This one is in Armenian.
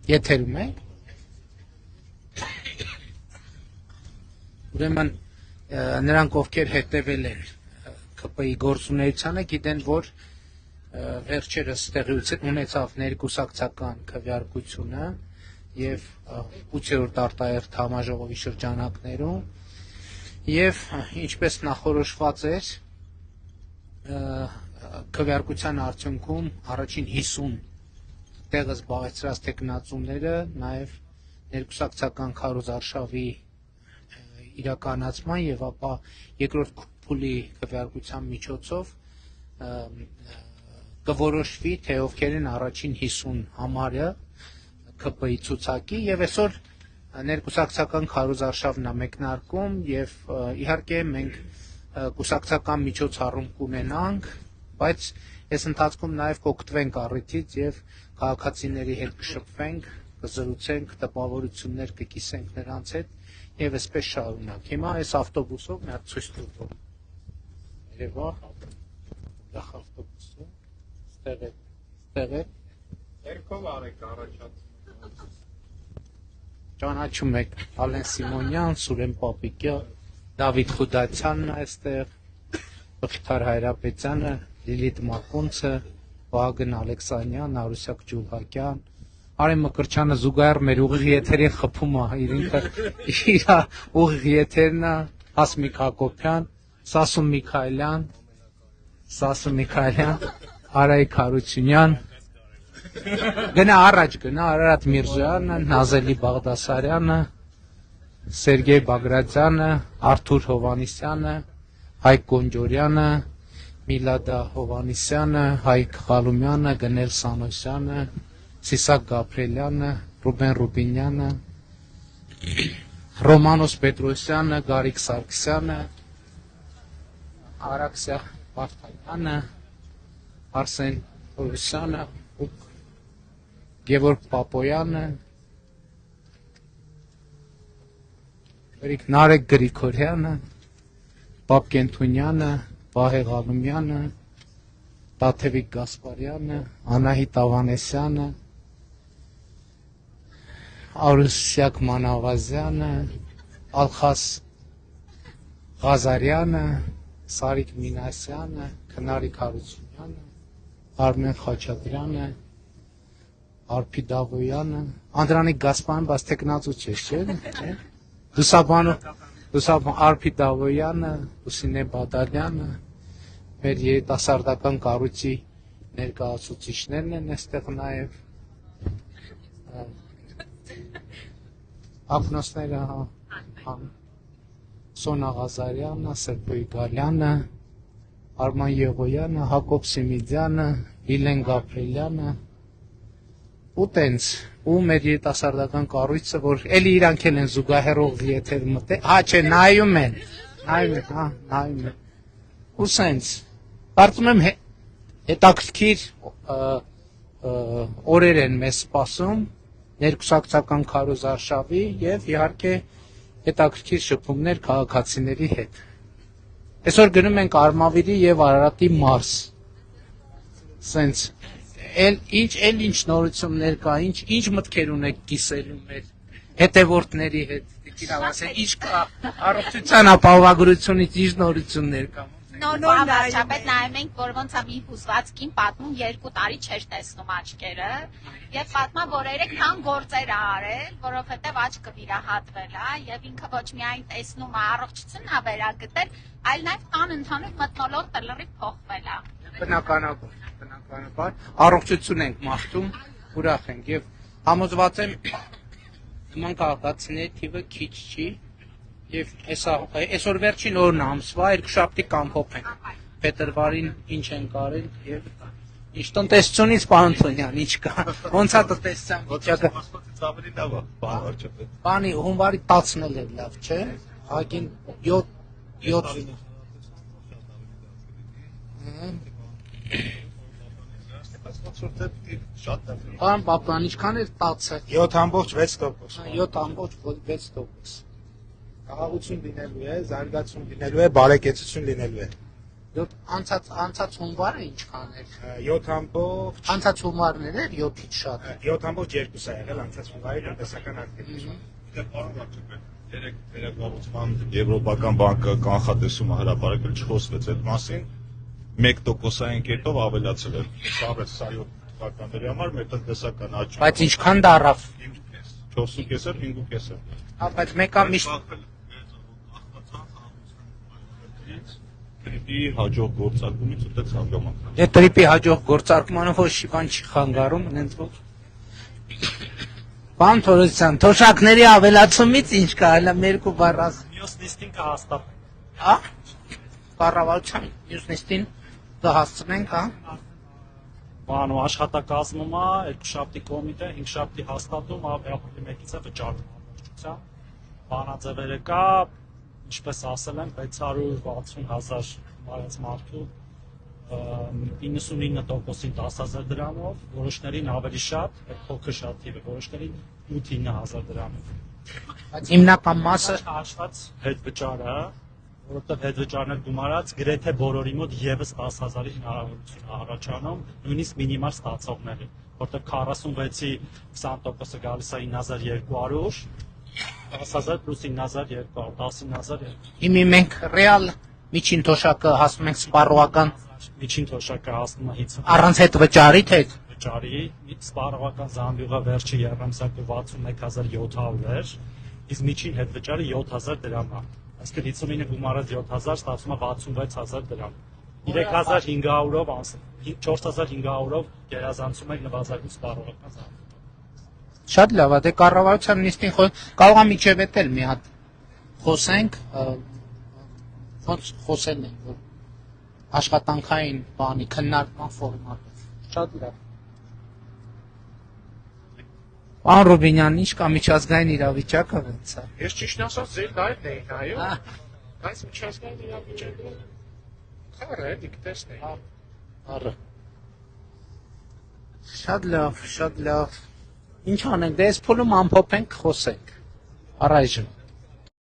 Եթերում եք։ Ուրեմն նրանք ովքեր հետևել են ԿՊ-ի գործունեությանը գիտեն, որ վերջերս տեղի ունեցավ ներկուսակցական քվեարկությունը եւ 8-րդ արտահերթ համաժողովի շրջանակներում եւ ինչպես նախորոշված էր քվեարկության արդյունքում առաջին 50 տեղը զբաղեցրած տեխնացուները նաև ներկուսակցական քարոզարշավի իրականացման եւ ապա երկրորդ փուլի քվեարկության միջոցով կորոշվի թե ովքեր են առաջին 50 համարը ԿՊ-ի ցուցակի եւ այսօր ներկուսակցական քարոզարշավն է մեկնարկում եւ իհարկե մենք կուսակցական միջոցառում կունենանք, բայց այս ընթացքում նաև կօգտվենք առիթից եւ քաղաքացիների հետ կշփվենք, կզրուցենք, տպավորություններ կկիսենք նրանց հետ եւ այսպես շարունակ։ Հիմա այս ավտոբուսով մի հատ ցույց տուր։ Երևա գախ ավտոբուսը, ստեղ է։ Երկով արեք առաջացում։ Ճանաչում եք Ալեն Սիմոնյան, Սուրեն Պապիկյան, Դավիթ Խուդացյանն է այստեղ, Բխիթար Հայրապետյանը, Լիլիթ Մակունցը, Վահագն Ալեքսանյան, Արուսյակ Ջուլհակյան, Արեն Մկրտչյանը զուգահեռ մեր ուղիղ եթերին խփում է, իր ուղիղ եթերն է, Հասմիկ Հակոբյան, Սասուն Միքայելյան, Արայիկ Հարությունյան, գնա առաջ գնա, Արարատ Միրզոյանը, Նազելի Բաղդասարյանը, Սերգեյ Բագրատյանը, Արթուր Հովանիսյանը, Հայկ Գոնջորյանը, Միլադա Հովանիսյանը, Հայկ Ղալումյանը, Գնել Սանոսյանը, Սիսակ Գաբրելյանը, Ռուբեն Ռուբինյանը, Ռոմանոս Պետրոսյանը, Գարիկ Սարգսյանը, Արաքսիա Վարդանյանը, Արսեն Հովսյանը, Գևորգ Պապոյանը, Նարեկ Գրիգորյանը, Պապ Կենթունյանը, Վահե Ղալումյանը, Տաթևիկ Գասպարյանը, Անահիտ Ավանեսյանը, Արուսյակ Մանավազյանը, Ալխաս Ղազարյանը, Սարիկ Մինասյանը, Քնարիկ Հարությունյանը, Արմեն Խաչատրյանը, Արփի Դավոյանը, Անդրանիկ Գասպարյան, բայց տեխնացու չէ։ Դուսաբան Արփի Դավոյանը, Ուսինե Բադալյանը, մեր երիտասարդական կառույցի ներկայացուցիչներն են այստեղ նաև, ակնոցները Սոնա Ղազարյանը, Սերգեյ Գալյանը, Արման Եղոյանը, Հակոբ Սիմիդյանը, Վիլեն Գաբրելյանը, ու տենց, ու մեր երիտասարդական կառույցը, որ էլի իրանք են զուգահեռող եթեր մտել, չէ, նայում են, ու սենց, կարծում եմ հետաքրքիր օրեր են մեզ սպասում, ներկուսակցական քարոզարշավի եւ իհարկե հետաքրքիր շփումներ քաղաքացիների հետ։ Այսօր գնում ենք Արմավիրի եւ Արարատի մարզ։ Սենց ինչ նորություններ կա, ինչ մտքեր ունեք կիսելու մեր հետևորդների հետ, ինչ կա առողջության ապահովագրությունից ինչ նորություններ կա։ Ամառապետ նայում ենք, որ ոնց է մի հուզված կին պատմում 2 տարի չէր տեսնում աչքերը եւ պատմա, որ 3 քան գործեր ա արել, որովհետեւ աչքը վիրահատվել է եւ ինքը ոչ միայն տեսնում է առողջությունն ա վերագտել, այլ նաեւ տան ընդհանուր մթնոլորտը լրիվ փոխվել է։ Բնականաբար առողջություն ենք մաղթում, ուրախ ենք եւ համոզված եմ նման քաղաքացիների թիվը քիչ չի եւ այսօր վերջին օրն ամսվա երկուշաբթի կամփոփ ենք փետրվարին ինչ են կարել եւ ինչ տնտեսությունից պարոն Թոնյան ինչ կա ոնց է տնտեսության վիճակը ավելի լավ է վարչապետ բանի հունվարի 10-ն էլ է լավ չէ հագին 7 Պարոն Պապյան, ինչքան էր 10-ը 7.6%։ 7.6%։ Խաղաղություն լինելու է, զարգացում լինելու է, բարեկեցություն լինելու է։ Անցած հունվարը ինչքան էր։ 7 Անցած հունվարներ էր 7-ից շատ։ 7.2 է եղել անցած հունվարի տնտեսական ակտիվությունը։ Երեք վերակառուցման Եվրոպական բանկը կանխատեսումը հրապարակել չխոսվեց այդ մասին 1%-ային կետով ավելացել է 6-7 թվականների համար մեր տնտեսական աճը։ Բայց ինչքան դարավ։ 4.5-ը 5.5-ը։ Բայց մեկը միշտ Տրիպի հաջող գործարկումից ուտեց հանգամանք։ Դե տրիպի հաջող գործարկմանը ոչ մի բան չի խանգարում, այնց որ Պարոն Թորոսյան, թոշակների ավելացումից ինչ կա, հələ երկու բառ ասել։ Մյուս նիստին կհաստատենք։ Հա։ Կառավարության մյուս նիստին կհասցնենք, հա։ Բանո աշխատակազմում է, երկուշաբթի կոմիտե, հինգշաբթի հաստատում, ապրիլի 1-ից է վճարում ամբողջությամբ։ Բանաձևերը կա, ինչպես ասել եմ, 660,000 մարած մարդու 99%-ին 10,000 դրամով, որոշներին ավելի շատ, փոքր շատ թիվը, որոշներին 8-9,000 դրամով։ Բայց հիմնական մասը Հաշված հետվճարը, որովհետև հետվճարն է գումարած, գրեթե բոլորի մոտ եւս 10,000-ի հնարավորություն առաջանում, նույնիսկ մինիմալ ստացողների, որովհետև 46-ի 20%-ը գալիս է 9,200, 10,000 + 9,200, 19,200։ հիմի մենք ռեալ միջին թոշակը հասնում ենք սպառողական Միջին թոշակը հասնում է 50 առանց հետ վճարի թե վճարի, սպառողական զամբյուղը վերջի երամսակը 61,700 էր, իսկ միջին հետ վճարը 7,000 դրամ է։ Այսինքն 59-ը գումարած 7,000 ստացվում է 66,000 դրամ։ 3,500-ով 4,500-ով գերազանցում ենք նվազագույն սպառողական զամբյուղը։ շատ լավ է, դե կառավարության նիստին կարող է միջև էլ մի հատ խոսենք, ոնց խոսել ենք, որ աշխատանքային բանի քննարկման ֆորմատով։ Շատ լավ։ Պարոն Ռուբինյան, ինչ կա միջազգային իրավիճակը ոնց է։ Ես ճիշտ ասած ձեր դայրն էի նայում, Հա, բայց միջազգային իրավիճակը քարը է, դիքտեսն է։ առը։ Շատ լավ, շատ լավ։ Ինչ անենք, դե այս փուլում ամփոփենք, խոսենք։ Առայժմ։